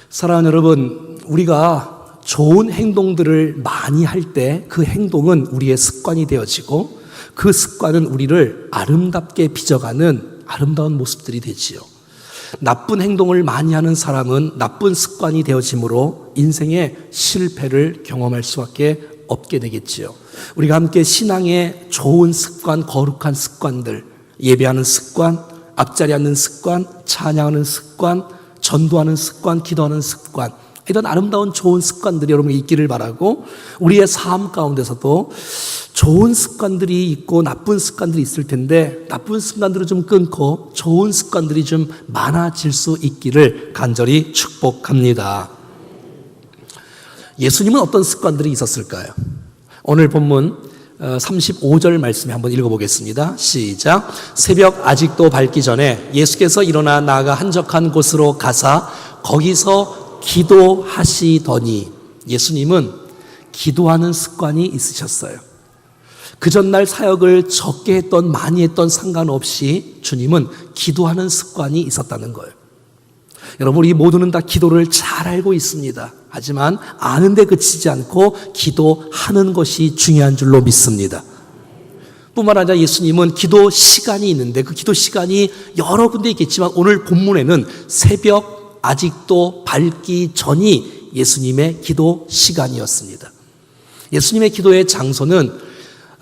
사랑하는 여러분, 우리가 좋은 행동들을 많이 할 때 그 행동은 우리의 습관이 되어지고 그 습관은 우리를 아름답게 빚어가는 아름다운 모습들이 되지요. 나쁜 행동을 많이 하는 사람은 나쁜 습관이 되어지므로 인생의 실패를 경험할 수밖에 없게 되겠지요. 우리가 함께 신앙의 좋은 습관, 거룩한 습관들, 예배하는 습관, 앞자리 앉는 습관, 찬양하는 습관, 전도하는 습관, 기도하는 습관, 이런 아름다운 좋은 습관들이 여러분이 있기를 바라고, 우리의 삶 가운데서도 좋은 습관들이 있고 나쁜 습관들이 있을 텐데 나쁜 습관들을 좀 끊고 좋은 습관들이 좀 많아질 수 있기를 간절히 축복합니다. 예수님은 어떤 습관들이 있었을까요? 오늘 본문 35절 말씀에 한번 읽어보겠습니다. 시작. 새벽 아직도 밝기 전에 예수께서 일어나 나아가 한적한 곳으로 가사 거기서 기도하시더니, 예수님은 기도하는 습관이 있으셨어요. 그 전날 사역을 적게 했던 많이 했던 상관없이 주님은 기도하는 습관이 있었다는 거예요. 여러분, 우리 모두는 다 기도를 잘 알고 있습니다. 하지만 아는데 그치지 않고 기도하는 것이 중요한 줄로 믿습니다. 뿐만 아니라 예수님은 기도 시간이 있는데 그 기도 시간이 여러 군데 있겠지만 오늘 본문에는 새벽 아직도 밝기 전이 예수님의 기도 시간이었습니다. 예수님의 기도의 장소는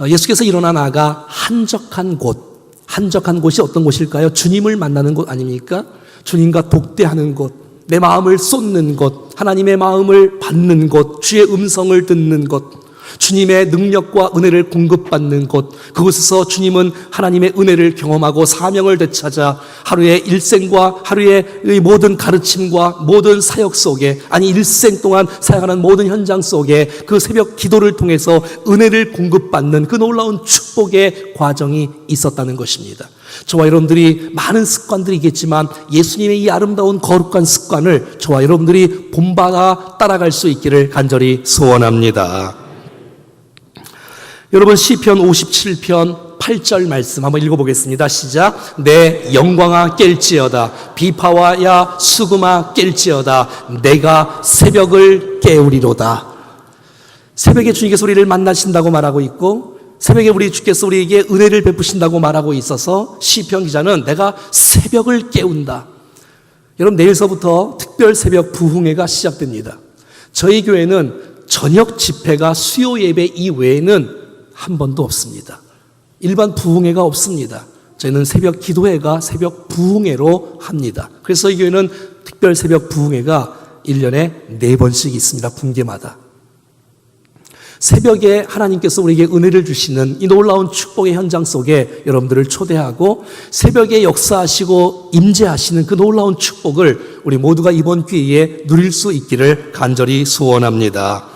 예수께서 일어나 나아가 한적한 곳, 한적한 곳이 어떤 곳일까요? 주님을 만나는 곳 아닙니까? 주님과 독대하는 곳, 내 마음을 쏟는 곳, 하나님의 마음을 받는 곳, 주의 음성을 듣는 곳, 주님의 능력과 은혜를 공급받는 곳, 그곳에서 주님은 하나님의 은혜를 경험하고 사명을 되찾아 하루의 일생과 하루의 모든 가르침과 모든 사역 속에, 아니 일생 동안 사역하는 모든 현장 속에 그 새벽 기도를 통해서 은혜를 공급받는 그 놀라운 축복의 과정이 있었다는 것입니다. 저와 여러분들이 많은 습관들이 있겠지만 예수님의 이 아름다운 거룩한 습관을 저와 여러분들이 본받아 따라갈 수 있기를 간절히 소원합니다. 여러분, 시편 57편 8절 말씀 한번 읽어보겠습니다. 시작. 내 영광아 깰지어다, 비파와야 수금아 깰지어다, 내가 새벽을 깨우리로다. 새벽에 주님께서 우리를 만나신다고 말하고 있고 새벽에 우리 주께서 우리에게 은혜를 베푸신다고 말하고 있어서 시편 기자는 내가 새벽을 깨운다. 여러분, 내일서부터 특별 새벽 부흥회가 시작됩니다. 저희 교회는 저녁 집회가 수요 예배 이외에는 한 번도 없습니다. 일반 부흥회가 없습니다. 저희는 새벽 기도회가 새벽 부흥회로 합니다. 그래서 저희 교회는 특별 새벽 부흥회가 1년에 4번씩 있습니다. 분기마다. 새벽에 하나님께서 우리에게 은혜를 주시는 이 놀라운 축복의 현장 속에 여러분들을 초대하고 새벽에 역사하시고 임재하시는 그 놀라운 축복을 우리 모두가 이번 기회에 누릴 수 있기를 간절히 소원합니다.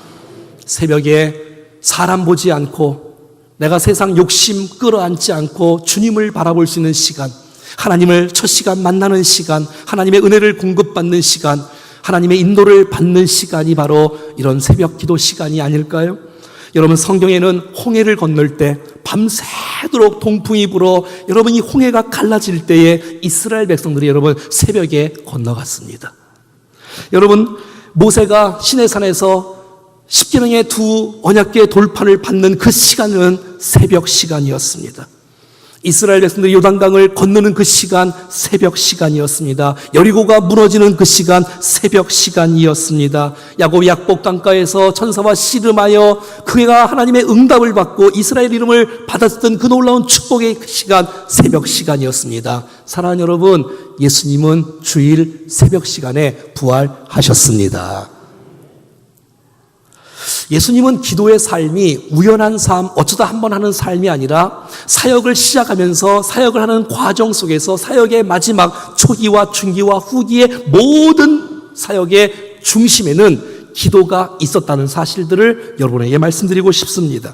새벽에 사람 보지 않고 내가 세상 욕심 끌어안지 않고 주님을 바라볼 수 있는 시간, 하나님을 첫 시간 만나는 시간, 하나님의 은혜를 공급받는 시간, 하나님의 인도를 받는 시간이 바로 이런 새벽 기도 시간이 아닐까요? 여러분, 성경에는 홍해를 건널 때 밤새도록 동풍이 불어 여러분 이 홍해가 갈라질 때에 이스라엘 백성들이 여러분 새벽에 건너갔습니다. 여러분, 모세가 시내산에서 십계명의 두 언약궤 돌판을 받는 그 시간은 새벽 시간이었습니다. 이스라엘 백성들이 요단강을 건너는 그 시간 새벽 시간이었습니다. 여리고가 무너지는 그 시간 새벽 시간이었습니다. 야곱이 약복 강가에서 천사와 씨름하여 그가 하나님의 응답을 받고 이스라엘 이름을 받았던 그 놀라운 축복의 시간 새벽 시간이었습니다. 사랑하는 여러분, 예수님은 주일 새벽 시간에 부활하셨습니다. 예수님은 기도의 삶이 우연한 삶, 어쩌다 한번 하는 삶이 아니라 사역을 시작하면서 사역을 하는 과정 속에서 사역의 마지막 초기와 중기와 후기의 모든 사역의 중심에는 기도가 있었다는 사실들을 여러분에게 말씀드리고 싶습니다.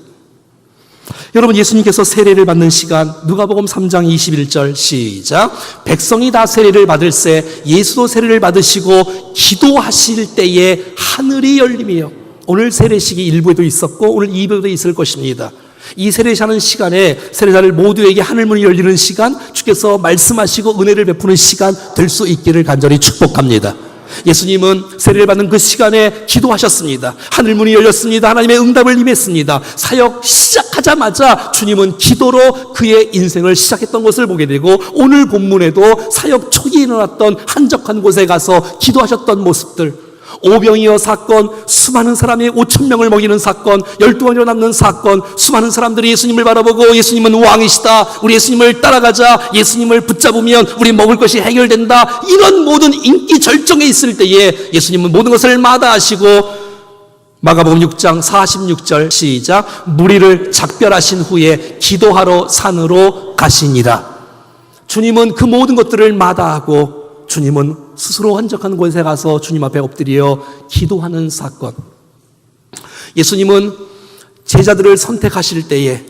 여러분, 예수님께서 세례를 받는 시간 누가복음 3장 21절 시작. 백성이 다 세례를 받을새 예수도 세례를 받으시고 기도하실 때에 하늘이 열리며, 오늘 세례식이 1부에도 있었고 오늘 2부에도 있을 것입니다. 이 세례하는 시간에 세례자를 모두에게 하늘문이 열리는 시간, 주께서 말씀하시고 은혜를 베푸는 시간 될 수 있기를 간절히 축복합니다. 예수님은 세례를 받는 그 시간에 기도하셨습니다. 하늘문이 열렸습니다. 하나님의 응답을 임했습니다. 사역 시작하자마자 주님은 기도로 그의 인생을 시작했던 것을 보게 되고, 오늘 본문에도 사역 초기에 일어났던 한적한 곳에 가서 기도하셨던 모습들, 오병이어 사건, 수많은 사람이 5,000명을 먹이는 사건, 12왕으로 남는 사건, 수많은 사람들이 예수님을 바라보고 예수님은 왕이시다, 우리 예수님을 따라가자, 예수님을 붙잡으면 우리 먹을 것이 해결된다, 이런 모든 인기 절정에 있을 때에 예수님은 모든 것을 마다하시고 마가복음 6장 46절 시작. 무리를 작별하신 후에 기도하러 산으로 가시니라. 주님은 그 모든 것들을 마다하고 주님은 스스로 한적한 곳에 가서 주님 앞에 엎드려 기도하는 사건. 예수님은 제자들을 선택하실 때에,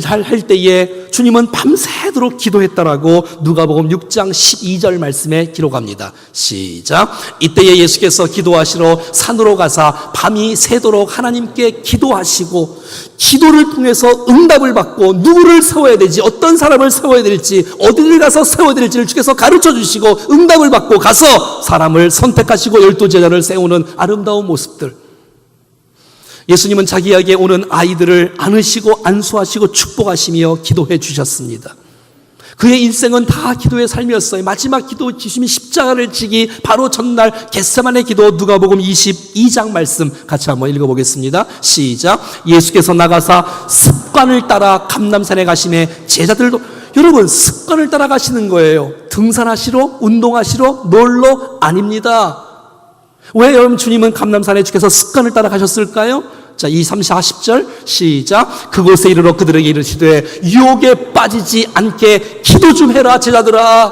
할 때에 주님은 밤새도록 기도했다라고 누가복음 6장 12절 말씀에 기록합니다. 시작. 이때에 예수께서 기도하시러 산으로 가사 밤이 새도록 하나님께 기도하시고, 기도를 통해서 응답을 받고 누구를 세워야 될지, 어떤 사람을 세워야 될지, 어디를 가서 세워야 될지를 주께서 가르쳐 주시고 응답을 받고 가서 사람을 선택하시고 12제자를 세우는 아름다운 모습들. 예수님은 자기에게 오는 아이들을 안으시고 안수하시고 축복하시며 기도해 주셨습니다. 그의 일생은 다 기도의 삶이었어요. 마지막 기도, 주님이 십자가를 지기 바로 전날 겟세마네 기도, 누가복음 22장 말씀 같이 한번 읽어보겠습니다. 시작. 예수께서 나가사 습관을 따라 감람산에 가시매 제자들도, 여러분 습관을 따라 가시는 거예요. 등산하시러, 운동하시러, 놀러 아닙니다. 왜 여러분 주님은 감람산에 주께서 습관을 따라 가셨을까요? 자, 40절 시작. 그곳에 이르러 그들에게 이르시되 유혹에 빠지지 않게 기도 좀 해라 제자들아.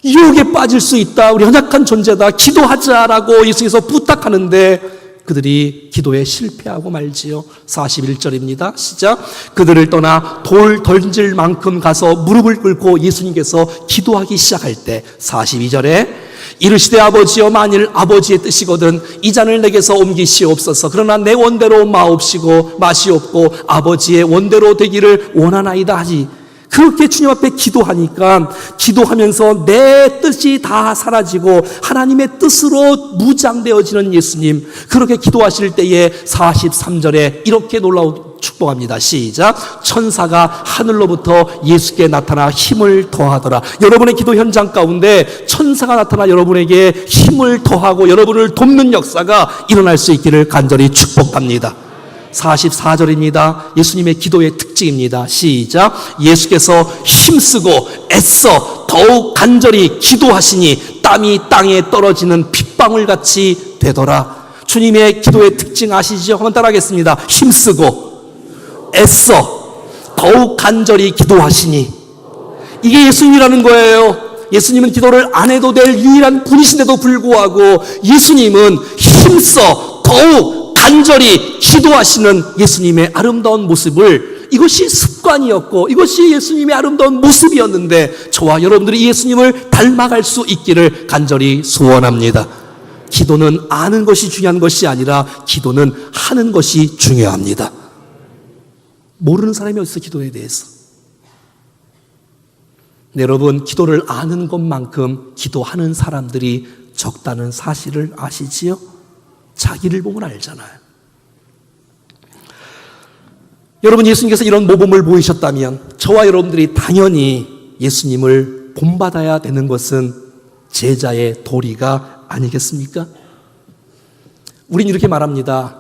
유혹에 빠질 수 있다, 우리 연약한 존재다, 기도하자라고 예수께서 부탁하는데 그들이 기도에 실패하고 말지요. 41절입니다. 시작. 그들을 떠나 돌 던질 만큼 가서 무릎을 꿇고 예수님께서 기도하기 시작할 때 42절에 이르시되 아버지여, 만일 아버지의 뜻이거든 이 잔을 내게서 옮기시옵소서. 그러나 내 원대로 마시옵고 아버지의 원대로 되기를 원하나이다 하지. 그렇게 주님 앞에 기도하니까, 기도하면서 내 뜻이 다 사라지고 하나님의 뜻으로 무장되어지는 예수님, 그렇게 기도하실 때에 43절에 이렇게 놀라운 축복합니다. 시작. 천사가 하늘로부터 예수께 나타나 힘을 더하더라. 여러분의 기도 현장 가운데 천사가 나타나 여러분에게 힘을 더하고 여러분을 돕는 역사가 일어날 수 있기를 간절히 축복합니다. 44절입니다. 예수님의 기도의 특징입니다. 시작. 예수께서 힘쓰고 애써 더욱 간절히 기도하시니 땀이 땅에 떨어지는 핏방울같이 되더라. 주님의 기도의 특징 아시죠? 한번 따라하겠습니다. 힘쓰고 애써 더욱 간절히 기도하시니, 이게 예수님이라는 거예요. 예수님은 기도를 안 해도 될 유일한 분이신데도 불구하고 예수님은 힘써 더욱 간절히 기도하시는 예수님의 아름다운 모습을, 이것이 습관이었고 이것이 예수님의 아름다운 모습이었는데 저와 여러분들이 예수님을 닮아갈 수 있기를 간절히 소원합니다. 기도는 아는 것이 중요한 것이 아니라 기도는 하는 것이 중요합니다. 모르는 사람이 어디서 기도에 대해서. 네, 여러분 기도를 아는 것만큼 기도하는 사람들이 적다는 사실을 아시지요? 자기를 보면 알잖아요. 여러분 예수님께서 이런 모범을 보이셨다면 저와 여러분들이 당연히 예수님을 본받아야 되는 것은 제자의 도리가 아니겠습니까? 우린 이렇게 말합니다.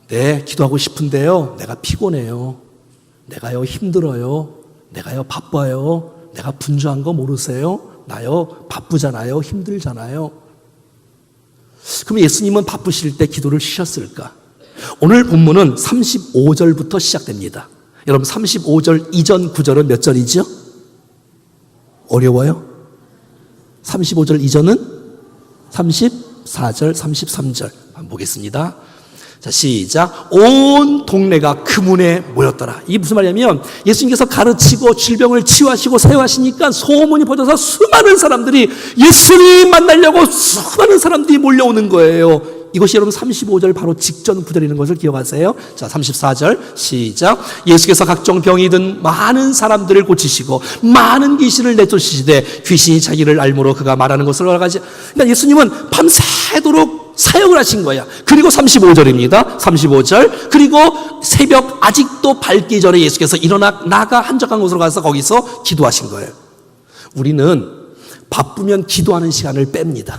네, 기도하고 싶은데요, 내가 피곤해요, 내가요 힘들어요, 내가요 바빠요, 내가 분주한 거 모르세요? 나요 바쁘잖아요, 힘들잖아요. 그럼 예수님은 바쁘실 때 기도를 쉬셨을까? 오늘 본문은 35절부터 시작됩니다. 여러분 35절 이전 구절은 몇 절이죠? 어려워요? 35절 이전은 34절, 33절 한번 보겠습니다. 자, 시작. 온 동네가 그 문에 모였더라. 이게 무슨 말이냐면 예수님께서 가르치고 질병을 치유하시고 사용하시니까 소문이 퍼져서 수많은 사람들이 예수님 만나려고 수많은 사람들이 몰려오는 거예요. 이것이 여러분 35절 바로 직전 구절이라는 것을 기억하세요. 자, 34절 시작. 예수께서 각종 병이 든 많은 사람들을 고치시고 많은 귀신을 내쫓으시되 귀신이 자기를 알므로 그가 말하는 것을 허락하지. 그러니까 예수님은 밤새도록 사역을 하신 거야. 그리고 35절입니다. 35절. 그리고 새벽 아직도 밝기 전에 예수께서 일어나 나가 한적한 곳으로 가서 거기서 기도하신 거예요. 우리는 바쁘면 기도하는 시간을 뺍니다.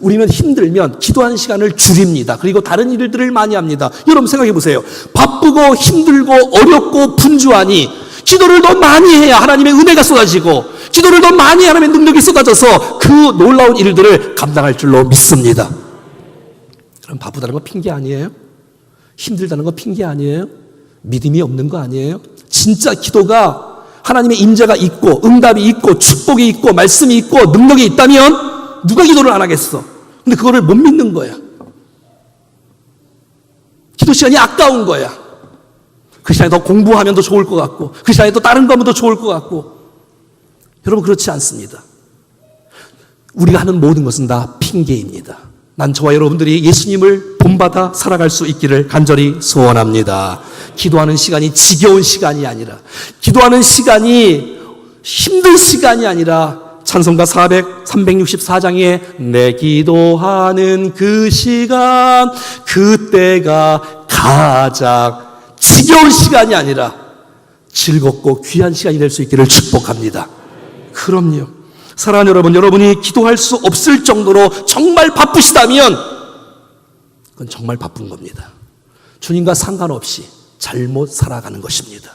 우리는 힘들면 기도하는 시간을 줄입니다. 그리고 다른 일들을 많이 합니다. 여러분 생각해 보세요. 바쁘고 힘들고 어렵고 분주하니 기도를 더 많이 해야 하나님의 은혜가 쏟아지고 기도를 더 많이 해야 하나님의 능력이 쏟아져서 그 놀라운 일들을 감당할 줄로 믿습니다. 그럼 바쁘다는 거 핑계 아니에요? 힘들다는 거 핑계 아니에요? 믿음이 없는 거 아니에요? 진짜 기도가 하나님의 임재가 있고 응답이 있고 축복이 있고 말씀이 있고 능력이 있다면 누가 기도를 안 하겠어? 근데 그거를 못 믿는 거야. 기도 시간이 아까운 거야. 그 시간에 더 공부하면 더 좋을 것 같고 그 시간에 또 다른 거 하면 더 좋을 것 같고. 여러분 그렇지 않습니다. 우리가 하는 모든 것은 다 핑계입니다. 난 저와 여러분들이 예수님을 본받아 살아갈 수 있기를 간절히 소원합니다. 기도하는 시간이 지겨운 시간이 아니라 기도하는 시간이 힘든 시간이 아니라 찬송가 364장에 내 기도하는 그 시간 그때가 가장 지겨운 시간이 아니라 즐겁고 귀한 시간이 될 수 있기를 축복합니다. 그럼요. 사랑하는 여러분, 여러분이 기도할 수 없을 정도로 정말 바쁘시다면 그건 정말 바쁜 겁니다. 주님과 상관없이 잘못 살아가는 것입니다.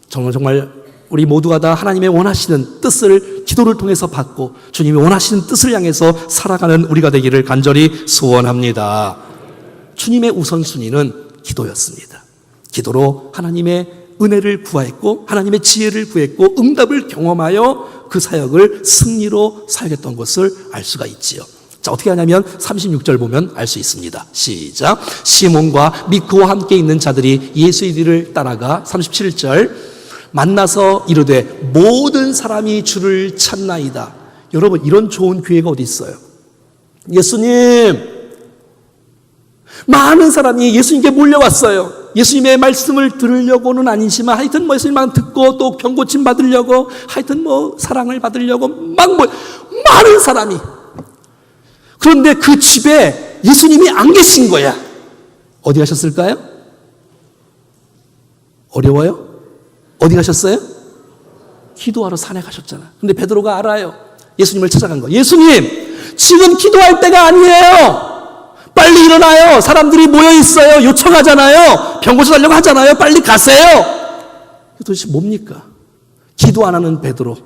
정말 우리 모두가 다 하나님의 원하시는 뜻을 기도를 통해서 받고 주님이 원하시는 뜻을 향해서 살아가는 우리가 되기를 간절히 소원합니다. 주님의 우선순위는 기도였습니다. 기도로 하나님의 은혜를 구하였고 하나님의 지혜를 구했고 응답을 경험하여 그 사역을 승리로 살겠던 것을 알 수가 있지요. 자, 어떻게 하냐면 36절 보면 알 수 있습니다. 시작. 시몬과 및 그와 함께 있는 자들이 예수의 뒤를 따라가 37절 만나서 이르되 모든 사람이 주를 찾나이다. 여러분 이런 좋은 기회가 어디 있어요? 예수님, 많은 사람이 예수님께 몰려왔어요. 예수님의 말씀을 들으려고는 아니지만 하여튼 예수님만 듣고 또 병고침 받으려고 하여튼 사랑을 받으려고 많은 사람이. 그런데 그 집에 예수님이 안 계신 거야. 어디 가셨을까요? 어려워요? 어디 가셨어요? 기도하러 산에 가셨잖아. 근데 베드로가 알아요. 예수님을 찾아간 거. 예수님, 지금 기도할 때가 아니에요. 빨리 일어나요. 사람들이 모여 있어요. 요청하잖아요. 병고쳐 달라고 하잖아요. 빨리 가세요. 도대체 뭡니까? 기도 안 하는 베드로.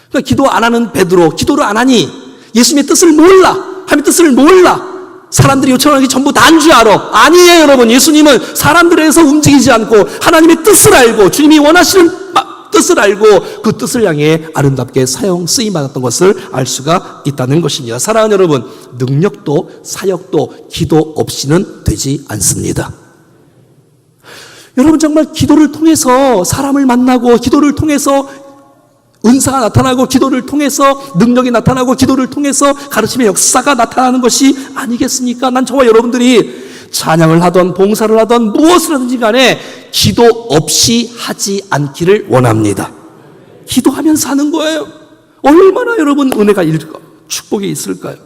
그러니까 기도 안 하는 베드로. 기도를 안 하니 예수님의 뜻을 몰라. 하나님의 뜻을 몰라. 사람들이 요청하는 게 전부 다인 줄 알아. 아니에요, 여러분. 예수님은 사람들에 의해서 움직이지 않고 하나님의 뜻을 알고 주님이 원하시는 뜻을 알고 그 뜻을 향해 아름답게 쓰임 받았던 것을 알 수가 있다는 것입니다. 사랑하는 여러분, 능력도 사역도 기도 없이는 되지 않습니다. 여러분 정말 기도를 통해서 사람을 만나고 기도를 통해서 은사가 나타나고 기도를 통해서 능력이 나타나고 기도를 통해서 가르침의 역사가 나타나는 것이 아니겠습니까? 난 저와 여러분들이 찬양을 하던 봉사를 하던 무엇을 하든지 간에 기도 없이 하지 않기를 원합니다. 기도하면서 하는 거예요. 얼마나 여러분 은혜가 축복이 있을까요?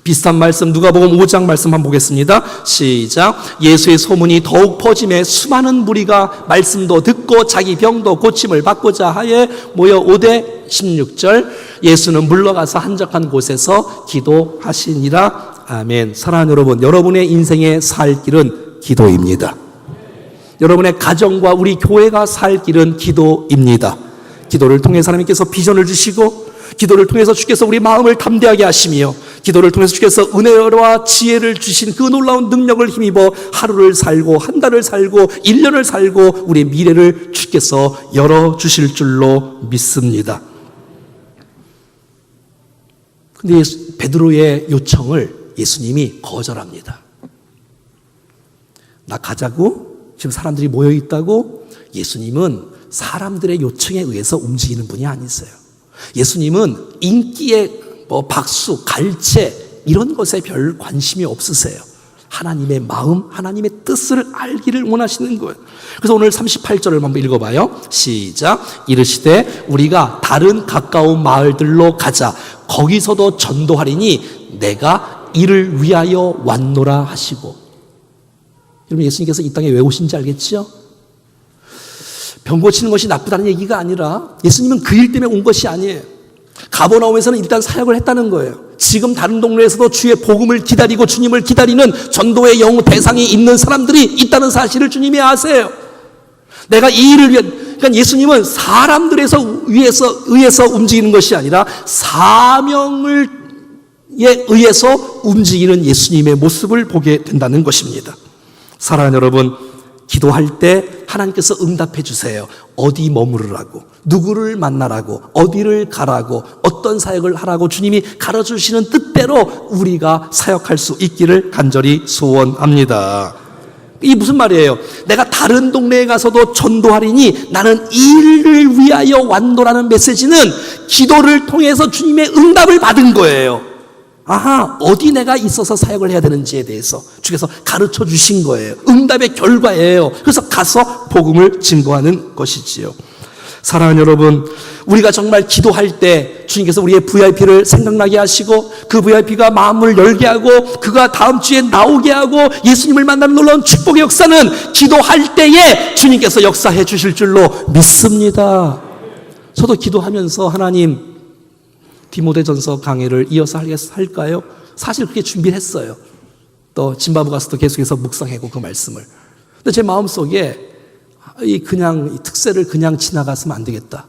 비슷한 말씀 누가복음 5장 말씀 한번 보겠습니다. 시작. 예수의 소문이 더욱 퍼짐에 수많은 무리가 말씀도 듣고 자기 병도 고침을 받고자 하여 모여 오되 16절 예수는 물러가서 한적한 곳에서 기도하시니라. 아멘. 사랑하는 여러분, 여러분의 인생의 살 길은 기도입니다. 여러분의 가정과 우리 교회가 살 길은 기도입니다. 기도를 통해서 하나님께서 비전을 주시고 기도를 통해서 주께서 우리 마음을 담대하게 하시며 기도를 통해서 주께서 은혜와 지혜를 주신 그 놀라운 능력을 힘입어 하루를 살고 한 달을 살고 1년을 살고 우리의 미래를 주께서 열어주실 줄로 믿습니다. 근데 베드로의 요청을 예수님이 거절합니다. 나 가자고? 지금 사람들이 모여 있다고? 예수님은 사람들의 요청에 의해서 움직이는 분이 아니세요. 예수님은 인기의 박수, 갈채 이런 것에 별 관심이 없으세요. 하나님의 마음, 하나님의 뜻을 알기를 원하시는 거예요. 그래서 오늘 38절을 한번 읽어봐요. 시작. 이르시되 우리가 다른 가까운 마을들로 가자. 거기서도 전도하리니 내가 이를 위하여 왔노라 하시고. 여러분, 예수님께서 이 땅에 왜 오신지 알겠죠? 병 고치는 것이 나쁘다는 얘기가 아니라 예수님은 그 일 때문에 온 것이 아니에요. 가버나움에서는 일단 사역을 했다는 거예요. 지금 다른 동네에서도 주의 복음을 기다리고 주님을 기다리는 전도의 대상이 있는 사람들이 있다는 사실을 주님이 아세요. 내가 이 일을 위해, 그러니까 예수님은 사람들에서 의해서 움직이는 것이 아니라 사명에 의해서 움직이는 예수님의 모습을 보게 된다는 것입니다. 사랑하는 여러분, 기도할 때 하나님께서 응답해 주세요. 어디 머무르라고, 누구를 만나라고, 어디를 가라고, 어떤 사역을 하라고 주님이 가르쳐주시는 뜻대로 우리가 사역할 수 있기를 간절히 소원합니다. 이게 무슨 말이에요? 내가 다른 동네에 가서도 전도하리니 나는 이를 위하여 왔노라는 메시지는 기도를 통해서 주님의 응답을 받은 거예요. 아하, 어디 내가 있어서 사역을 해야 되는지에 대해서 주께서 가르쳐 주신 거예요. 응답의 결과예요. 그래서 가서 복음을 증거하는 것이지요. 사랑하는 여러분, 우리가 정말 기도할 때 주님께서 우리의 VIP를 생각나게 하시고 그 VIP가 마음을 열게 하고 그가 다음 주에 나오게 하고 예수님을 만나는 놀라운 축복의 역사는 기도할 때에 주님께서 역사해 주실 줄로 믿습니다. 저도 기도하면서 하나님, 디모데전서 강해를 이어서 할까요? 사실 그렇게 준비를 했어요. 또 짐바브 가서도 계속해서 묵상하고 그 말씀을. 근데 제 마음속에 이 특세를 그냥 지나갔으면 안 되겠다.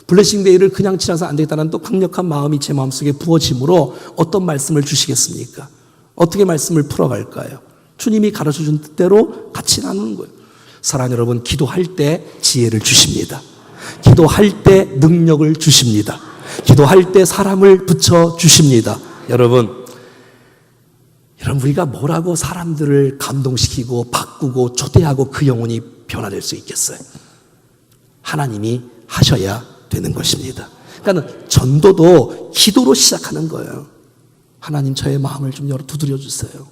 블레싱 데이를 그냥 지나가서 안 되겠다는 또 강력한 마음이 제 마음속에 부어짐으로 어떤 말씀을 주시겠습니까? 어떻게 말씀을 풀어갈까요? 주님이 가르쳐준 뜻대로 같이 나누는 거예요. 사랑하는 여러분, 기도할 때 지혜를 주십니다. 기도할 때 능력을 주십니다. 기도할 때 사람을 붙여주십니다. 여러분, 우리가 뭐라고 사람들을 감동시키고 바꾸고 초대하고 그 영혼이 변화될 수 있겠어요? 하나님이 하셔야 되는 것입니다. 그러니까 전도도 기도로 시작하는 거예요. 하나님, 저의 마음을 좀 두드려 주세요.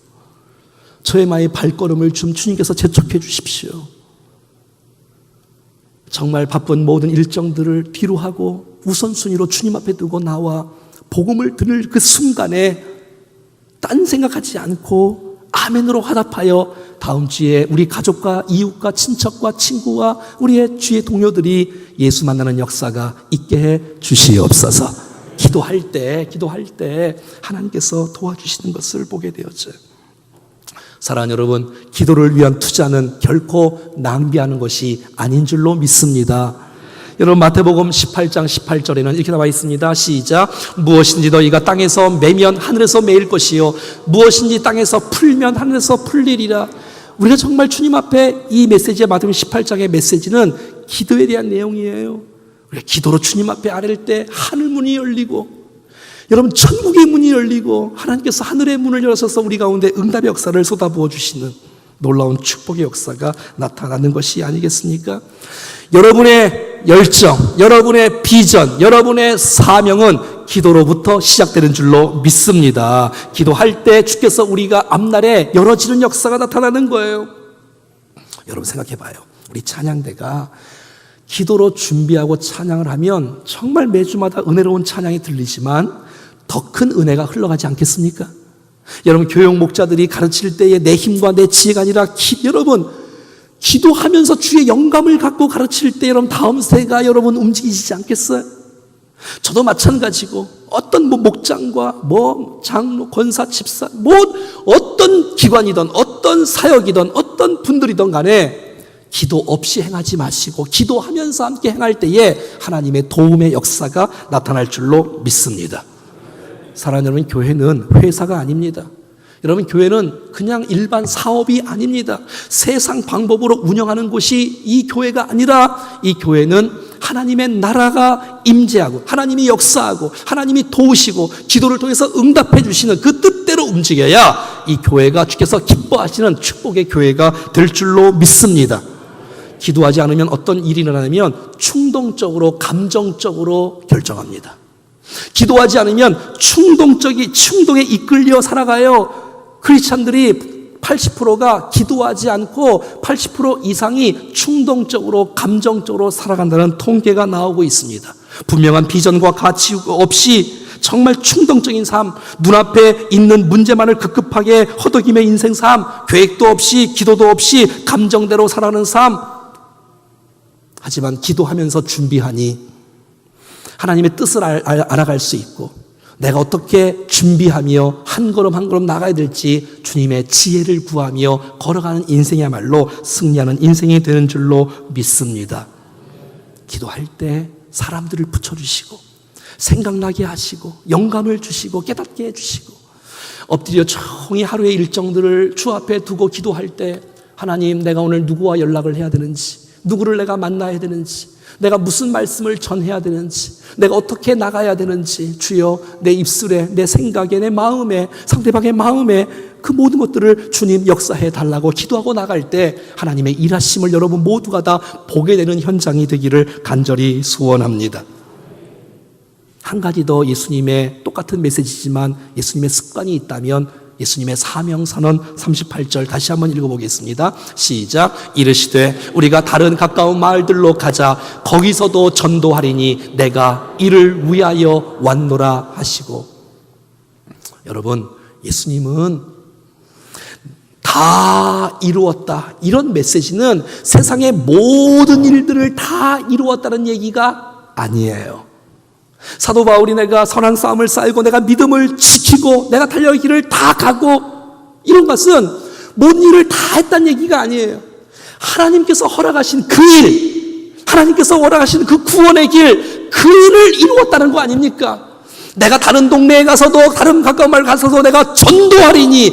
저의 마음의 발걸음을 좀 주님께서 재촉해 주십시오. 정말 바쁜 모든 일정들을 뒤로 하고 우선순위로 주님 앞에 두고 나와 복음을 들을 그 순간에 딴 생각하지 않고 아멘으로 화답하여 다음 주에 우리 가족과 이웃과 친척과 친구와 우리의 주의 동료들이 예수 만나는 역사가 있게 해 주시옵소서. 기도할 때 하나님께서 도와주시는 것을 보게 되었죠. 사랑하는 여러분, 기도를 위한 투자는 결코 낭비하는 것이 아닌 줄로 믿습니다. 여러분, 마태복음 18장 18절에는 이렇게 나와 있습니다. 시작. 무엇인지 너희가 땅에서 매면 하늘에서 매일 것이요 무엇인지 땅에서 풀면 하늘에서 풀리리라. 우리가 정말 주님 앞에 이 메시지의 마태복음 18장의 메시지는 기도에 대한 내용이에요. 우리가 기도로 주님 앞에 아랠 때 하늘 문이 열리고, 여러분, 천국의 문이 열리고 하나님께서 하늘의 문을 열어서 우리 가운데 응답의 역사를 쏟아부어 주시는 놀라운 축복의 역사가 나타나는 것이 아니겠습니까? 여러분의 열정, 여러분의 비전, 여러분의 사명은 기도로부터 시작되는 줄로 믿습니다. 기도할 때 주께서 우리가 앞날에 열어지는 역사가 나타나는 거예요. 여러분, 생각해 봐요. 우리 찬양대가 기도로 준비하고 찬양을 하면 정말 매주마다 은혜로운 찬양이 들리지만 더 큰 은혜가 흘러가지 않겠습니까? 여러분, 교육 목자들이 가르칠 때에 내 힘과 내 지혜가 아니라 여러분, 기도하면서 주의 영감을 갖고 가르칠 때 여러분 다음 세가 여러분 움직이시지 않겠어요? 저도 마찬가지고 어떤 목장과 장로, 권사, 집사, 어떤 기관이든 어떤 사역이든 어떤 분들이든 간에 기도 없이 행하지 마시고 기도하면서 함께 행할 때에 하나님의 도움의 역사가 나타날 줄로 믿습니다. 사랑하는 여러분, 교회는 회사가 아닙니다. 여러분, 교회는 그냥 일반 사업이 아닙니다. 세상 방법으로 운영하는 곳이 이 교회가 아니라 이 교회는 하나님의 나라가 임재하고 하나님이 역사하고 하나님이 도우시고 기도를 통해서 응답해 주시는 그 뜻대로 움직여야 이 교회가 주께서 기뻐하시는 축복의 교회가 될 줄로 믿습니다. 기도하지 않으면 어떤 일이 일어나면 충동적으로 감정적으로 결정합니다. 기도하지 않으면 충동에 이끌려 살아가요. 크리스찬들이 80%가 기도하지 않고 80% 이상이 충동적으로 감정적으로 살아간다는 통계가 나오고 있습니다. 분명한 비전과 가치 없이 정말 충동적인 삶, 눈앞에 있는 문제만을 급급하게 허덕이며 인생 삶, 계획도 없이 기도도 없이 감정대로 살아가는 삶. 하지만 기도하면서 준비하니 하나님의 뜻을 알아갈 수 있고 내가 어떻게 준비하며 한 걸음 한 걸음 나가야 될지 주님의 지혜를 구하며 걸어가는 인생이야말로 승리하는 인생이 되는 줄로 믿습니다. 기도할 때 사람들을 붙여주시고 생각나게 하시고 영감을 주시고 깨닫게 해주시고 엎드려 조용히 하루의 일정들을 주 앞에 두고 기도할 때 하나님, 내가 오늘 누구와 연락을 해야 되는지, 누구를 내가 만나야 되는지, 내가 무슨 말씀을 전해야 되는지, 내가 어떻게 나가야 되는지, 주여 내 입술에, 내 생각에, 내 마음에, 상대방의 마음에 그 모든 것들을 주님 역사해 달라고 기도하고 나갈 때 하나님의 일하심을 여러분 모두가 다 보게 되는 현장이 되기를 간절히 소원합니다. 한 가지 더 예수님의 똑같은 메시지지만 예수님의 습관이 있다면 예수님의 사명선언 38절 다시 한번 읽어보겠습니다. 시작. 이르시되 우리가 다른 가까운 마을들로 가자. 거기서도 전도하리니 내가 이를 위하여 왔노라 하시고. 여러분, 예수님은 다 이루었다, 이런 메시지는 세상의 모든 일들을 다 이루었다는 얘기가 아니에요. 사도 바울이 내가 선한 싸움을 싸우고 내가 믿음을 지키고 내가 달려갈 길을 다 가고, 이런 것은 모든 일을 다 했다는 얘기가 아니에요. 하나님께서 허락하신 그 일, 하나님께서 허락하신 그 구원의 길, 그 일을 이루었다는 거 아닙니까? 내가 다른 동네에 가서도, 다른 가까운 마을 가서도 내가 전도하리니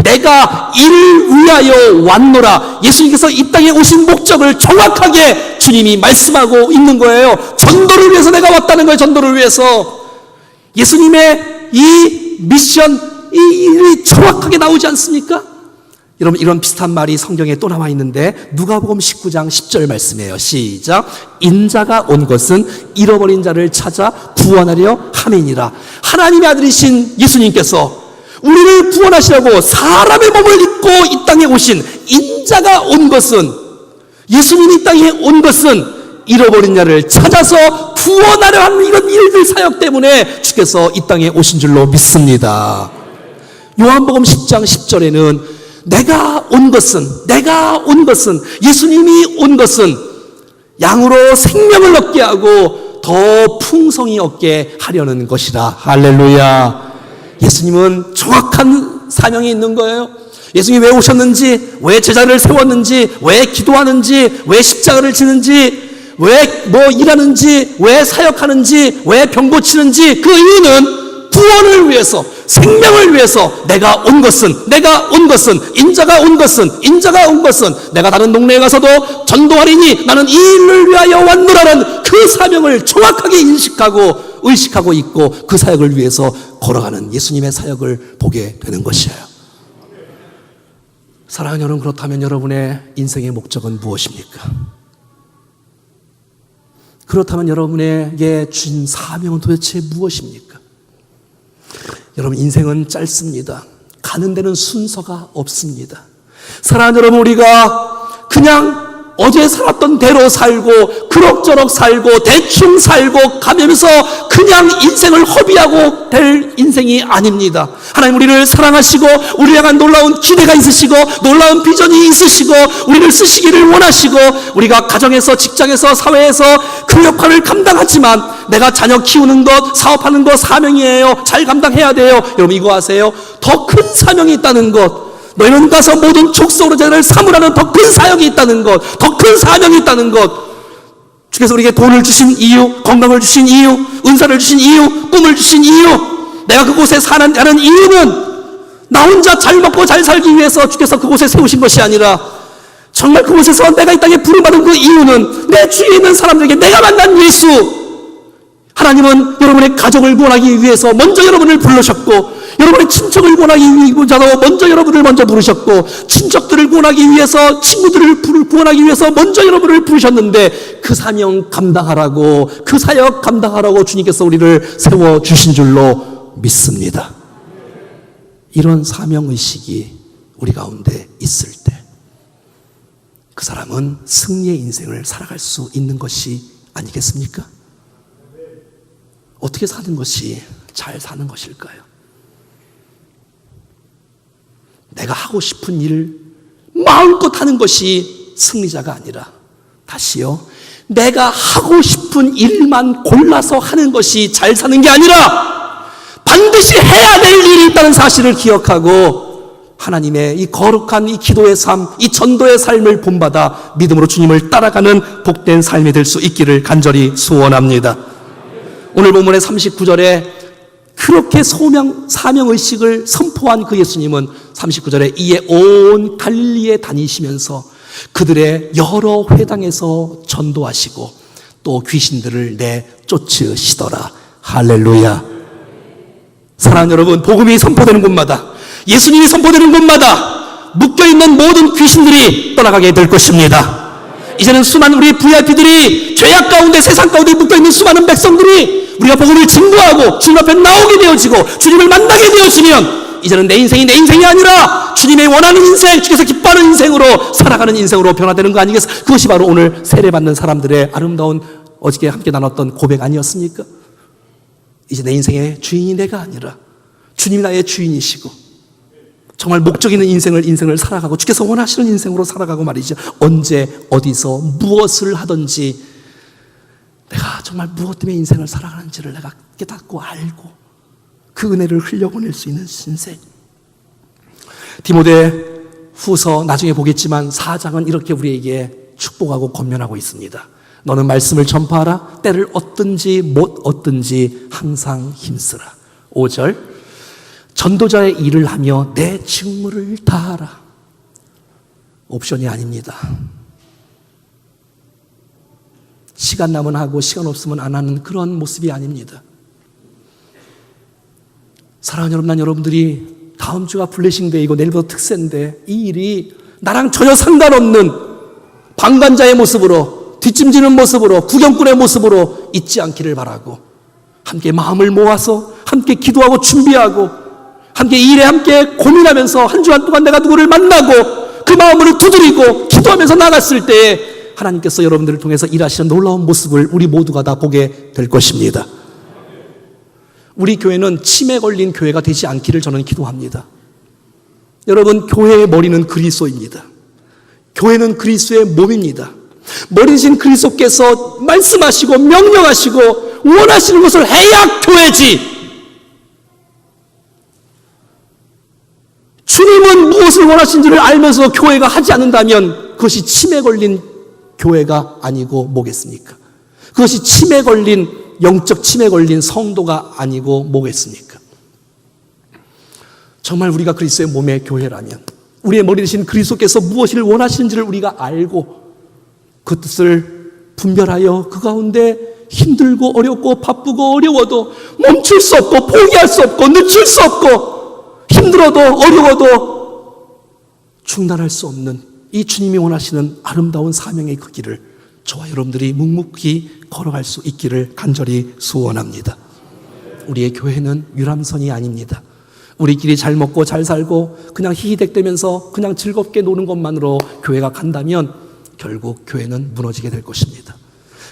내가 이를 위하여 왔노라. 예수님께서 이 땅에 오신 목적을 정확하게 주님이 말씀하고 있는 거예요. 전도를 위해서 내가 왔다는 거예요. 전도를 위해서. 예수님의 이 미션, 이 일이 정확하게 나오지 않습니까? 여러분, 이런 비슷한 말이 성경에 또 나와 있는데 누가복음 19장 10절 말씀이에요. 시작. 인자가 온 것은 잃어버린 자를 찾아 구원하려 함이니라. 하나님의 아들이신 예수님께서 우리를 구원하시려고 사람의 몸을 입고 이 땅에 오신 인자가 온 것은, 예수님이 이 땅에 온 것은 잃어버린 자를 찾아서 구원하려 하는 이런 일들 사역 때문에 주께서 이 땅에 오신 줄로 믿습니다. 요한복음 10장 10절에는 내가 온 것은 예수님이 온 것은 양으로 생명을 얻게 하고 더 풍성히 얻게 하려는 것이라. 할렐루야. 예수님은 정확한 사명이 있는 거예요. 예수님이 왜 오셨는지, 왜 제자를 세웠는지, 왜 기도하는지, 왜 십자가를 지는지, 왜 뭐 일하는지, 왜 사역하는지, 왜 병 고치는지, 그 이유는 구원을 위해서, 생명을 위해서 내가 온 것은, 인자가 온 것은 내가 다른 동네에 가서도 전도하리니 나는 이 일을 위하여 왔노라는 그 사명을 정확하게 인식하고 의식하고 있고 그 사역을 위해서 걸어가는 예수님의 사역을 보게 되는 것이에요. 사랑하는 여러분, 그렇다면 여러분의 인생의 목적은 무엇입니까? 그렇다면 여러분에게 주신 사명은 도대체 무엇입니까? 여러분, 인생은 짧습니다. 가는 데는 순서가 없습니다. 사랑하는 여러분, 우리가 그냥 어제 살았던 대로 살고 그럭저럭 살고 대충 살고 가면서 그냥 인생을 허비하고 될 인생이 아닙니다. 하나님 우리를 사랑하시고 우리를 향한 놀라운 기대가 있으시고 놀라운 비전이 있으시고 우리를 쓰시기를 원하시고, 우리가 가정에서, 직장에서, 사회에서 그 역할을 감당하지만 내가 자녀 키우는 것, 사업하는 것 사명이에요. 잘 감당해야 돼요. 여러분, 이거 아세요? 더 큰 사명이 있다는 것, 너희는 가서 모든 족속으로 제자를 삼으라는 더 큰 사역이 있다는 것, 더 큰 사명이 있다는 것. 주께서 우리에게 돈을 주신 이유, 건강을 주신 이유, 은사를 주신 이유, 꿈을 주신 이유, 내가 그곳에 사는 이유는 나 혼자 잘 먹고 잘 살기 위해서 주께서 그곳에 세우신 것이 아니라 정말 그곳에서 내가 이 땅에 부름받은 그 이유는 내 주위에 있는 사람들에게 내가 만난 예수, 하나님은 여러분의 가족을 구원하기 위해서 먼저 여러분을 부르셨고, 여러분의 친척을 구원하기 위해서 먼저 여러분을 먼저 부르셨고, 친척들을 구원하기 위해서, 친구들을 구원하기 위해서 먼저 여러분을 부르셨는데, 그 사명 감당하라고, 그 사역 감당하라고 주님께서 우리를 세워주신 줄로 믿습니다. 이런 사명의식이 우리 가운데 있을 때 그 사람은 승리의 인생을 살아갈 수 있는 것이 아니겠습니까? 어떻게 사는 것이 잘 사는 것일까요? 내가 하고 싶은 일을 마음껏 하는 것이 승리자가 아니라, 다시요, 내가 하고 싶은 일만 골라서 하는 것이 잘 사는 게 아니라 반드시 해야 될 일이 있다는 사실을 기억하고 하나님의 이 거룩한 이 기도의 삶, 이 전도의 삶을 본받아 믿음으로 주님을 따라가는 복된 삶이 될 수 있기를 간절히 소원합니다. 오늘 본문의 39절에 그렇게 사명의식을 선포한 그 예수님은 39절에 이에 온 갈릴리에 다니시면서 그들의 여러 회당에서 전도하시고 또 귀신들을 내쫓으시더라. 할렐루야. 사랑하는 여러분, 복음이 선포되는 곳마다, 예수님이 선포되는 곳마다 묶여있는 모든 귀신들이 떠나가게 될 것입니다. 이제는 수많은 우리 VIP들이, 죄악 가운데 세상 가운데 묶여있는 수많은 백성들이 우리가 복음을 증거하고 주님 앞에 나오게 되어지고 주님을 만나게 되어지면 이제는 내 인생이 내 인생이 아니라 주님의 원하는 인생, 주께서 기뻐하는 인생으로 살아가는 인생으로 변화되는 거 아니겠습니까? 그것이 바로 오늘 세례받는 사람들의 아름다운 어저께 함께 나눴던 고백 아니었습니까? 이제 내 인생의 주인이 내가 아니라 주님이 나의 주인이시고 정말 목적 있는 인생을 살아가고 주께서 원하시는 인생으로 살아가고 말이죠. 언제 어디서 무엇을 하든지 내가 정말 무엇 때문에 인생을 살아가는지를 내가 깨닫고 알고 그 은혜를 흘려보낼 수 있는 인생. 디모데 후서 나중에 보겠지만 4장은 이렇게 우리에게 축복하고 권면하고 있습니다. 너는 말씀을 전파하라. 때를 얻든지 못 얻든지 항상 힘쓰라. 5절 전도자의 일을 하며 내 직무를 다하라. 옵션이 아닙니다. 시간 나면 하고 시간 없으면 안 하는 그런 모습이 아닙니다. 사랑하는 여러분, 난 여러분들이 다음 주가 블레싱데이고 내일부터 특세인데 이 일이 나랑 전혀 상관없는 방관자의 모습으로, 뒷짐지는 모습으로, 구경꾼의 모습으로 있지 않기를 바라고 함께 마음을 모아서 함께 기도하고 준비하고 함께 일에 함께 고민하면서 한 주간 동안 내가 누구를 만나고 그 마음을 두드리고 기도하면서 나갔을 때에 하나님께서 여러분들을 통해서 일하시는 놀라운 모습을 우리 모두가 다 보게 될 것입니다. 우리 교회는 치매 걸린 교회가 되지 않기를 저는 기도합니다. 여러분, 교회의 머리는 그리스도입니다. 교회는 그리스도의 몸입니다. 머리신 그리스도께서 말씀하시고 명령하시고 원하시는 것을 해야 교회지, 주님은 무엇을 원하신지를 알면서 교회가 하지 않는다면 그것이 치매 걸린 교회가 아니고 뭐겠습니까? 그것이 치매 걸린, 영적 치매 걸린 성도가 아니고 뭐겠습니까? 정말 우리가 그리스도의 몸의 교회라면 우리의 머리 대신 그리스도께서 무엇을 원하시는지를 우리가 알고 그 뜻을 분별하여 그 가운데 힘들고 어렵고 바쁘고 어려워도 멈출 수 없고 포기할 수 없고 늦출 수 없고 힘들어도 어려워도 중단할 수 없는 이 주님이 원하시는 아름다운 사명의 그 길을 저와 여러분들이 묵묵히 걸어갈 수 있기를 간절히 소원합니다. 우리의 교회는 유람선이 아닙니다. 우리끼리 잘 먹고 잘 살고 그냥 히히덱대면서 그냥 즐겁게 노는 것만으로 교회가 간다면 결국 교회는 무너지게 될 것입니다.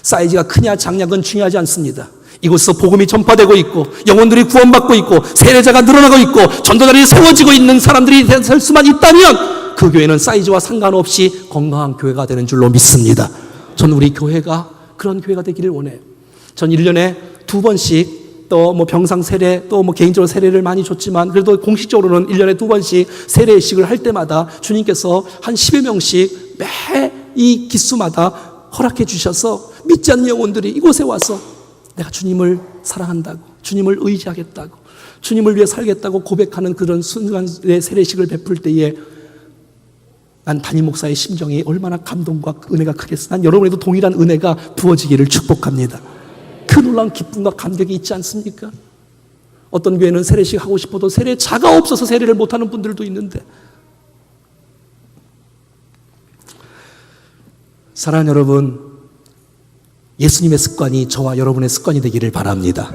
사이즈가 크냐 작냐는 중요하지 않습니다. 이곳에서 복음이 전파되고 있고 영혼들이 구원받고 있고 세례자가 늘어나고 있고 전도자들이 세워지고 있는 사람들이 될 수만 있다면 그 교회는 사이즈와 상관없이 건강한 교회가 되는 줄로 믿습니다. 전 우리 교회가 그런 교회가 되기를 원해요. 전 1년에 2번씩 또 뭐 병상 세례 또 뭐 개인적으로 세례를 많이 줬지만 그래도 공식적으로는 1년에 2번씩 세례식을 할 때마다 주님께서 한 10여 명씩 매 이 기수마다 허락해 주셔서 믿지 않는 영혼들이 이곳에 와서 내가 주님을 사랑한다고, 주님을 의지하겠다고, 주님을 위해 살겠다고 고백하는 그런 순간의 세례식을 베풀 때에 난 담임 목사의 심정이 얼마나 감동과 은혜가 크겠어. 난 여러분에도 동일한 은혜가 부어지기를 축복합니다. 그 놀라운 기쁨과 감격이 있지 않습니까? 어떤 교회는 세례식 하고 싶어도 세례자가 없어서 세례를 못하는 분들도 있는데, 사랑하는 여러분, 예수님의 습관이 저와 여러분의 습관이 되기를 바랍니다.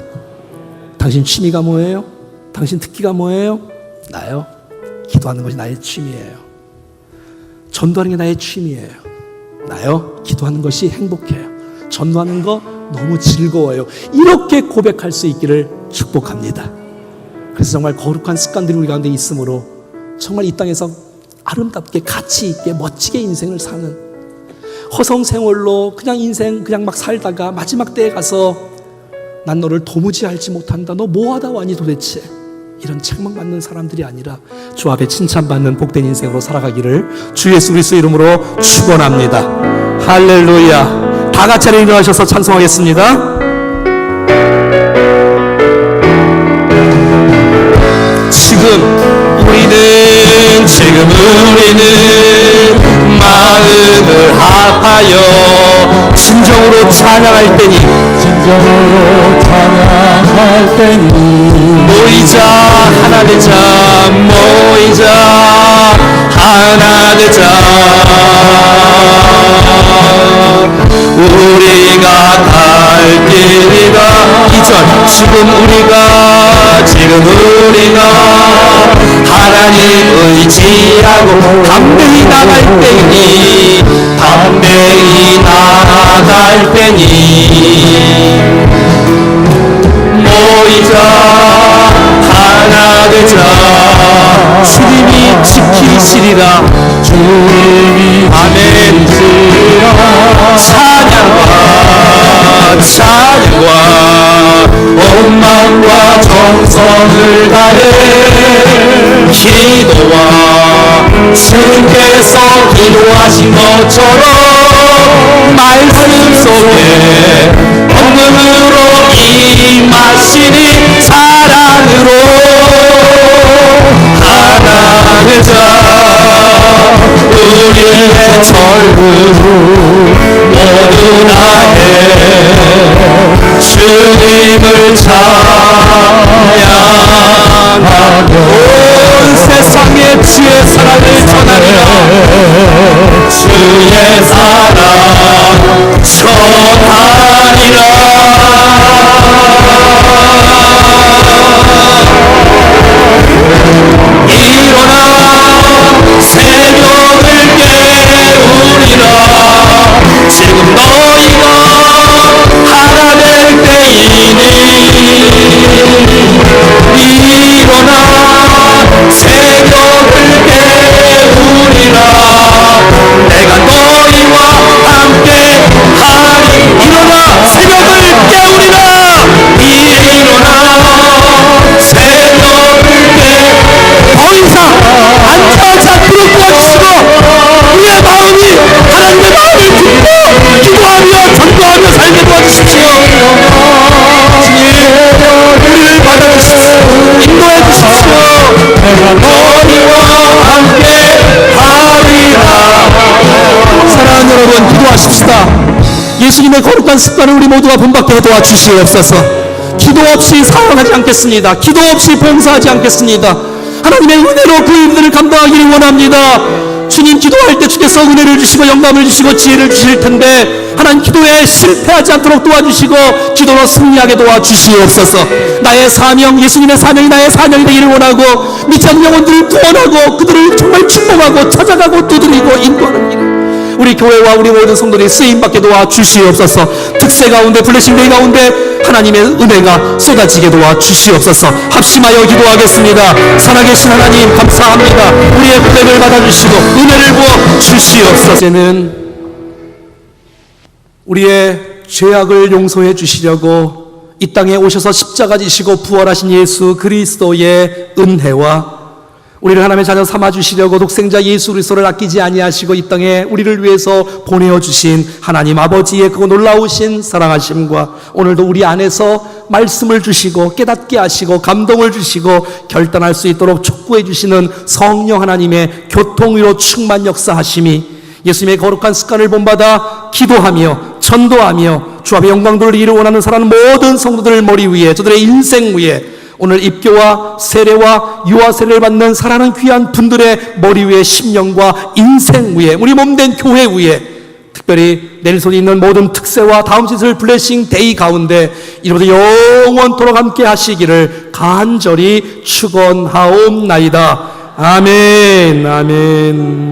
당신 취미가 뭐예요? 당신 특기가 뭐예요? 나요? 기도하는 것이 나의 취미예요. 전도하는 게 나의 취미예요. 나요? 기도하는 것이 행복해요. 전도하는 거 너무 즐거워요. 이렇게 고백할 수 있기를 축복합니다. 그래서 정말 거룩한 습관들이 우리 가운데 있으므로 정말 이 땅에서 아름답게 가치 있게 멋지게 인생을 사는, 허송세월로 그냥 인생 그냥 막 살다가 마지막 때에 가서 난 너를 도무지 알지 못한다, 너 뭐하다 왔니 도대체, 이런 책망받는 사람들이 아니라 주 앞에 칭찬받는 복된 인생으로 살아가기를 주 예수 그리스도 이름으로 축원합니다. 할렐루야. 다 같이 일어나셔서 찬송하겠습니다. 지금 우리는 마음을 합하여 진정으로 찬양할 때니 모이자 하나 되자, 모이자 하나 되자. 우리가 갈 길이가 이전 지금 우리가 하나님 의지하고 담대히 나갈 때니 모이자 하나 되자. 주님이 지키시리라. 아멘. 찬양과 온 마음과 정성을 다해 기도와 주께서 기도하신 것처럼 말씀 속에 언능으로 임하시니 사랑으로 하나 되자. 우리의 절구 모두 다해 주님을 찬양하며 온 세상에 주의 사랑을 전하리라. 주의 사랑 전하리라. 일어나 새벽을 깨우리라. 지금 너희가 하나 될 때이니 일어나 새벽을 깨우리라. 내가 너희와 함께 하리. 일어나 새벽을 깨우리라. 일어나 새벽을 더 이상 앉아지 않도록 도와주시고 우리의 마음이 하나님의 마음을 듣고 기도하며 전도하며 살게 도와주십시오. 주님 우리를 받아주십시오. 인도해 주십시오. 내가 너희와 함께 하리라. 사랑하는 여러분, 기도하십시다. 예수님의 거룩한 습관을 우리 모두가 본받게 도와주시옵소서. 기도 없이 사랑하지 않겠습니다. 기도 없이 봉사하지 않겠습니다. 하나님의 은혜로 그 일들을 감당하기를 원합니다. 주님, 기도할 때 주께서 은혜를 주시고 영감을 주시고 지혜를 주실 텐데 하나님 기도에 실패하지 않도록 도와주시고 기도로 승리하게 도와주시옵소서. 나의 사명, 예수님의 사명이 나의 사명이 되기를 원하고 믿지 않는 영혼들을 구원하고 그들을 정말 축복하고 찾아가고 두드리고 인도하는 일, 우리 교회와 우리 모든 성도들이 쓰임받게 도와주시옵소서. 특세 가운데 블레싱데이 가운데 하나님의 은혜가 쏟아지게 도와주시옵소서. 합심하여 기도하겠습니다. 살아계신 하나님 감사합니다. 우리의 고백을 받아주시고 은혜를 부어 주시옵소서. 이제는 우리의 죄악을 용서해 주시려고 이 땅에 오셔서 십자가 지시고 부활하신 예수 그리스도의 은혜와 우리를 하나님의 자녀 삼아주시려고 독생자 예수 그리스도를 아끼지 아니하시고 이 땅에 우리를 위해서 보내어 주신 하나님 아버지의 그 놀라우신 사랑하심과 오늘도 우리 안에서 말씀을 주시고 깨닫게 하시고 감동을 주시고 결단할 수 있도록 촉구해 주시는 성령 하나님의 교통위로 충만 역사하심이 예수님의 거룩한 습관을 본받아 기도하며 전도하며 주 앞에 영광 돌리기를 원하는 사랑하는 모든 성도들 머리 위에, 저들의 인생 위에 오늘 입교와 세례와 유아 세례를 받는 사랑하는 귀한 분들의 머리 위에, 심령과 인생 위에, 우리 몸된 교회 위에, 특별히 내일 소리 있는 모든 특세와 다음 시즌 블레싱 데이 가운데 이로부터 영원토록 함께 하시기를 간절히 축원하옵나이다. 아멘. 아멘.